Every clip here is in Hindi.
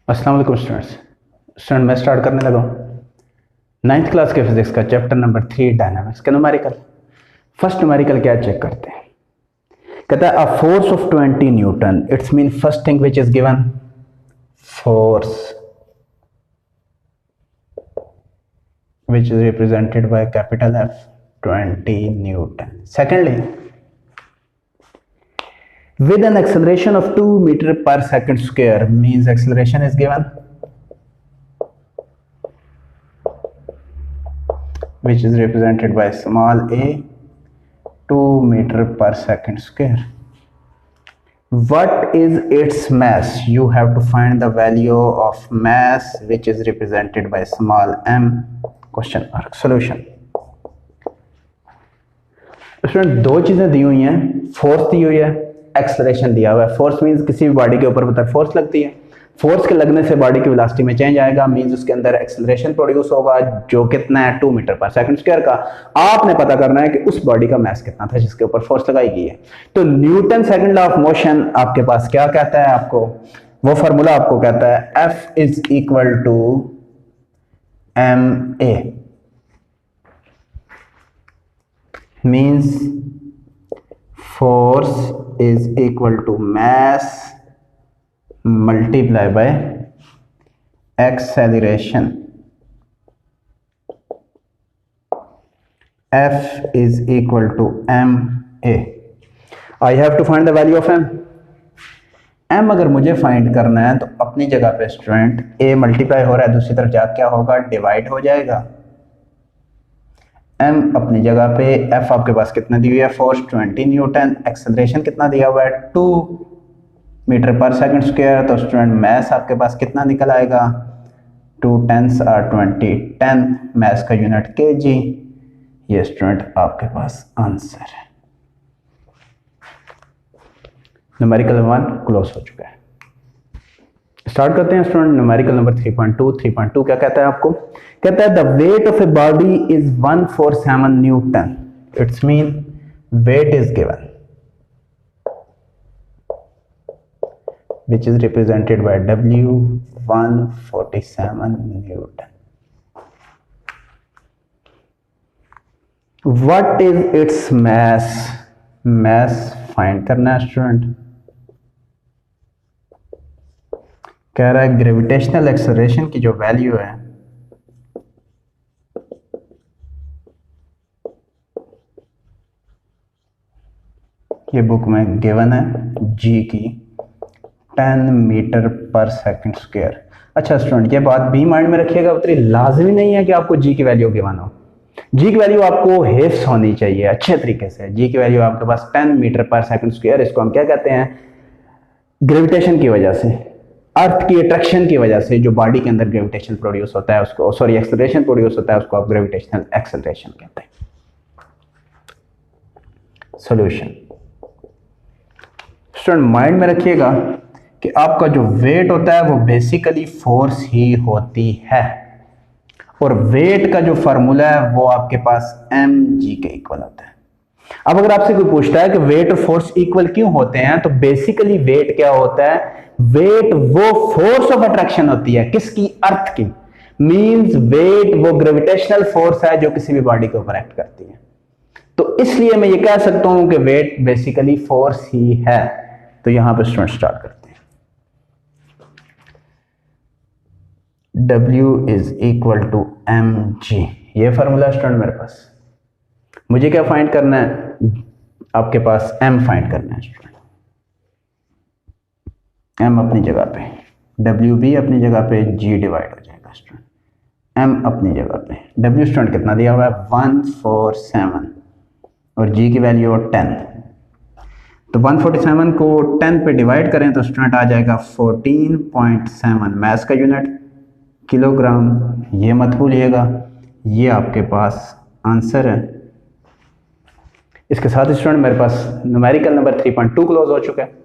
अस्सलाम वालेकुम स्टूडेंट मैं स्टार्ट करने लगा हूँ 9th क्लास के फिजिक्स का चैप्टर नंबर 3 डायनामिक्स का न्यूमेरिकल। फर्स्ट न्यूमेरिकल क्या चेक करते हैं। कहता है a force of 20 Newton, it's mean first thing which is given force which is represented by capital F, 20 Newton. Secondly, with an acceleration of 2 meter per second square, means acceleration is given which is represented by small a, 2 meter per second square. What is its mass? You have to find the value of mass which is represented by small m. Question mark. Solution. Student दो चीजें दी हुई हैं, फोर्स दी हुई है, एक्सेलरेशन दिया हुआ है। फोर्स मींस किसी भी बॉडी के ऊपर पता फोर्स लगती है, फोर्स के लगने से बॉडी की वेलोसिटी में चेंज आएगा, मींस उसके अंदर एक्सेलरेशन प्रोड्यूस होगा जो कितना है 2 मीटर पर सेकंड स्क्वायर का। आपने पता करना है कि उस बॉडी का मास कितना था जिसके ऊपर फोर्स लगाई गई है। तो Newton second law of motion आपके पास क्या कहता है, आपको वो फार्मूला आपको कहता है F is equal to M A, means force is equal to mass multiply by acceleration. F is equal to ma. I have to find the value of m. m अगर मुझे फाइंड करना है तो अपनी जगह पे स्टूडेंट a मल्टीप्लाई हो रहा है, दूसरी तरफ जाके क्या होगा, डिवाइड हो जाएगा। m अपनी जगह पे, f आपके पास कितना दी हुई है, फोर्स 20 न्यूटन, एक्सेलरेशन कितना दिया हुआ है 2 मीटर पर सेकंड स्क्वायर। तो स्टूडेंट मैस आपके पास कितना निकल आएगा, 2 10s are 20, 10 मैस का यूनिट kg। ये स्टूडेंट आपके पास आंसर है। न्यूमेरिकल 1 क्लोज हो चुका है। स्टार्ट करते हैं स्टूडेंट न्यूमेरिकल नंबर 3.2। 3.2 क्या कहता है आपको, कहता है the weight of a body is 147 newton, it's mean weight is given which is represented by W 147 Newton. What is its mass? Mass find करना है स्टूडेंट। कह रहा है ग्रेविटेशनल एक्सेलरेशन की जो वैल्यू है ये बुक में गिवन है जी की 10 मीटर पर सेकंड स्क्वायर। अच्छा स्टूडेंट ये बात भी माइंड में रखिएगा, उतनी लाजमी नहीं है कि आपको जी की वैल्यू गिवन हो। जी की वैल्यू आपको हिफ्स होनी चाहिए अच्छे तरीके से। जी की वैल्यू आपके पास 10 मीटर पर सेकंड स्क्वायर, इसको हम क्या कहते हैं, ग्रेविटेशन की वजह से, अर्थ की अट्रैक्शन की वजह से जो बॉडी के अंदर ग्रेविटेशन प्रोड्यूस होता है उसको, सॉरी एक्सेलरेशन प्रोड्यूस होता है उसको आप ग्रेविटेशनल एक्सेलरेशन कहते हैं। सॉल्यूशन स्टूडेंट माइंड में रखिएगा कि आपका जो वेट होता है वो बेसिकली फोर्स ही होती है, और वेट का जो फार्मूला है वो आपके पास mg के इक्वल होता है। अब अगर आपसे कोई पूछता है कि वेट और फोर्स इक्वल क्यों होते हैं, तो बेसिकली वेट क्या होता है, वेट वो फोर्स ऑफ अट्रैक्शन होती है किसकी, अर्थ की। मींस वेट वो ग्रेविटेशनल फोर्स है जो किसी भी बॉडी के ऊपर एक्ट करती है। तो इसलिए मैं ये कह सकता हूं कि वेट बेसिकली फोर्स ही है। तो यहां पर स्टूडेंट स्टार्ट करते हैं। W is equal to mg, ये फार्मूला स्टूडेंट मेरे पास। मुझे क्या फाइंड करना है, आपके पास m फाइंड करना है स्टूडेंट। m अपनी जगह पे, W भी अपनी जगह पे, g डिवाइड हो जाएगा स्टूडेंट। m अपनी जगह पे, W स्टूडेंट कितना दिया हुआ है 147 और g की वैल्यू 10। तो 147 को 10 पे डिवाइड करें तो स्टूडेंट आ जाएगा 14.7 मैस का यूनिट किलोग्राम। ये मत भूलिएगा, ये आपके पास आंसर है। इसके साथ ही स्टूडेंट मेरे पास न्यूमेरिकल नंबर 3.2 क्लोज हो चुका है।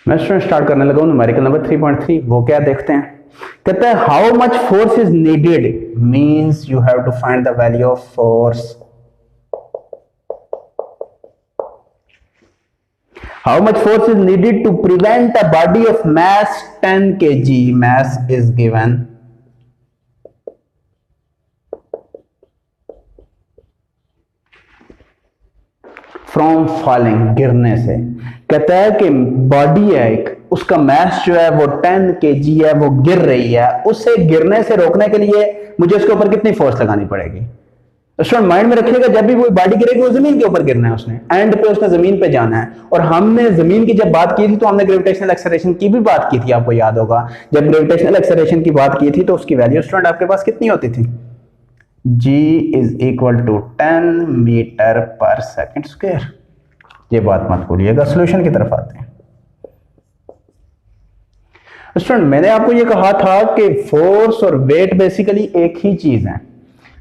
मैं स्टूडेंट स्टार्ट करने लगा हूं न्यूमेरिकल नंबर 3.3। वो क्या देखते हैं, कहता है how much force is needed means you have to find the value of force. How much force is needed to prevent a body of mass 10 kg, mass is given, from falling, गिरने से। कहता है कि बॉडी है एक, उसका मास जो है वो 10 kg है, वो गिर रही है, उसे गिरने से रोकने के लिए मुझे उसके ऊपर कितनी फोर्स लगानी पड़ेगी। तो स्टूडेंट माइंड में रखिएगा, जब भी वो बॉडी गिरेगी वो जमीन के ऊपर गिरना है, उसने एंड पे उसने जमीन पे जाना है। और हमने जमीन की जब बात की थी तो हमने ग्रेविटेशनल एक्सेलरेशन की भी बात की थी, आपको याद होगा। जब ग्रेविटेशनल एक्सेलरेशन की बात की थी तो उसकी वैल्यू स्टूडेंट आपके पास कितनी होती थी, G is equal to 10 meter पर सेकेंड स्क्वायर। ये बात मत भूलिएगा। सोल्यूशन की तरफ आते हैं। स्टूडेंट मैंने आपको ये कहा था कि फोर्स और वेट बेसिकली एक ही चीज है।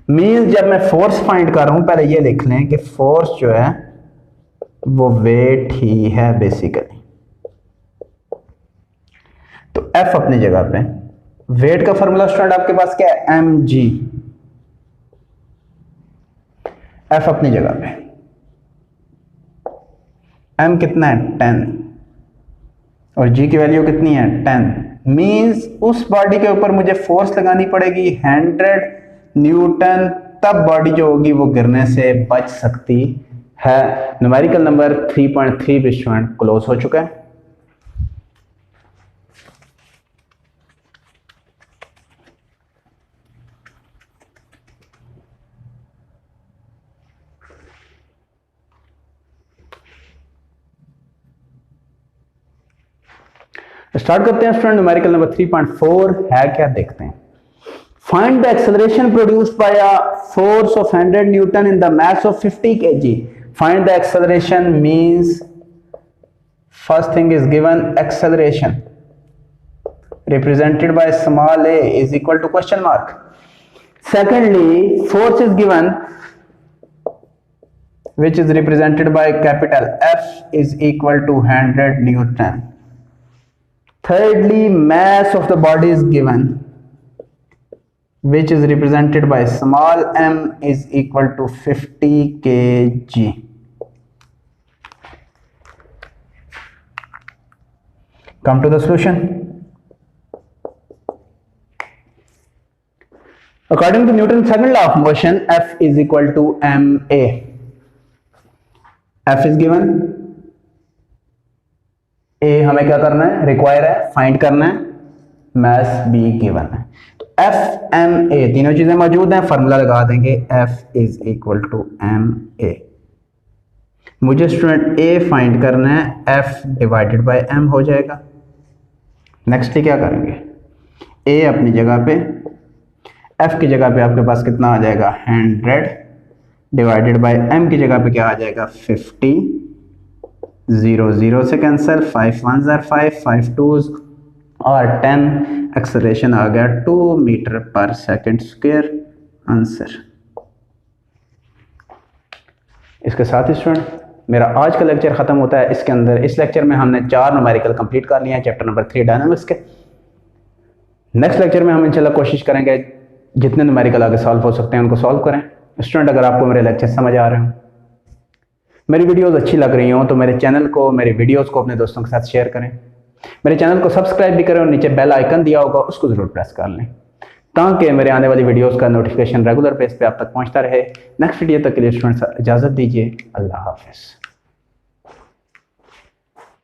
मींस जब मैं फोर्स फाइंड कर रहा हूं, पहले ये लिख लें कि फोर्स जो है वो वेट ही है बेसिकली। तो F अपनी जगह पे, वेट का फॉर्मूला स्टूडेंट आपके पास क्या है, mg। F अपनी जगह पे, m कितना है 10 और g की वैल्यू कितनी है 10। मींस उस बॉडी के ऊपर मुझे फोर्स लगानी पड़ेगी 100 न्यूटन, तब बॉडी जो होगी वो गिरने से बच सकती है। न्यूमेरिकल नंबर 3.3 भी स्टूडेंट क्लोज हो चुका है। स्टार्ट करते हैं स्टूडेंट। न्यूमेरिकल नंबर 3.4 है क्या, देखते हैं। Find the acceleration produced by a force of 100 Newton in the mass of 50 kg। Find the acceleration means first thing is given acceleration represented by small a is equal to question mark. Secondly, force is given which is represented by capital F is equal to 100 Newton. Thirdly, mass of the body is given which is represented by small m is equal to 50 kg. Come to the solution. According to Newton's second law of motion, F is equal to ma. F is given, A हमें क्या करना है, रिक्वायर है, फाइंड करना है, mass B गिवन है। तो F M A तीनों चीजें मौजूद हैं, फार्मूला लगा देंगे F is equal to ma। मुझे स्टूडेंट A फाइंड करना है, F डिवाइडेड बाय M हो जाएगा। नेक्स्टली क्या करेंगे, A अपनी जगह पे, F की जगह पे आपके पास कितना आ जाएगा 100 डिवाइडेड बाय M की जगह पे क्या आ जाएगा 50। 0 0 से कैंसिल, 5 1s are 5, 5 2s और 10। एक्सेलरेशन आ गया 2 मीटर पर सेकेंड स्क्वायर। आंसर। इसके साथ ही स्टूडेंट मेरा आज का लेक्चर खत्म होता है। इसके अंदर इस लेक्चर में हमने 4 न्यूमेरिकल कंप्लीट कर लिए हैं, चैप्टर नंबर 3 डायनामिक्स के। नेक्स्ट लेक्चर में हम इंशाल्लाह कोशिश करेंगे जितने न्यूमेरिकल आगे सॉल्व हो सकते हैं उनको सॉल्व करें। स्टूडेंट अगर आपको मेरे लेक्चर समझ आ रहे हो, मेरी वीडियोस अच्छी लग रही हो, तो मेरे चैनल को, मेरे वीडियोस को अपने दोस्तों के साथ शेयर करें। मेरे चैनल को सब्सक्राइब भी करें और नीचे बेल आइकन दिया होगा उसको ज़रूर प्रेस कर लें ताकि मेरे आने वाली वीडियोस का नोटिफिकेशन रेगुलर बेस पे आप तक पहुंचता रहे। नेक्स्ट वीडियो तक के लिए स्टूडेंट्स इजाज़त दीजिए। अल्लाह हाफिज़।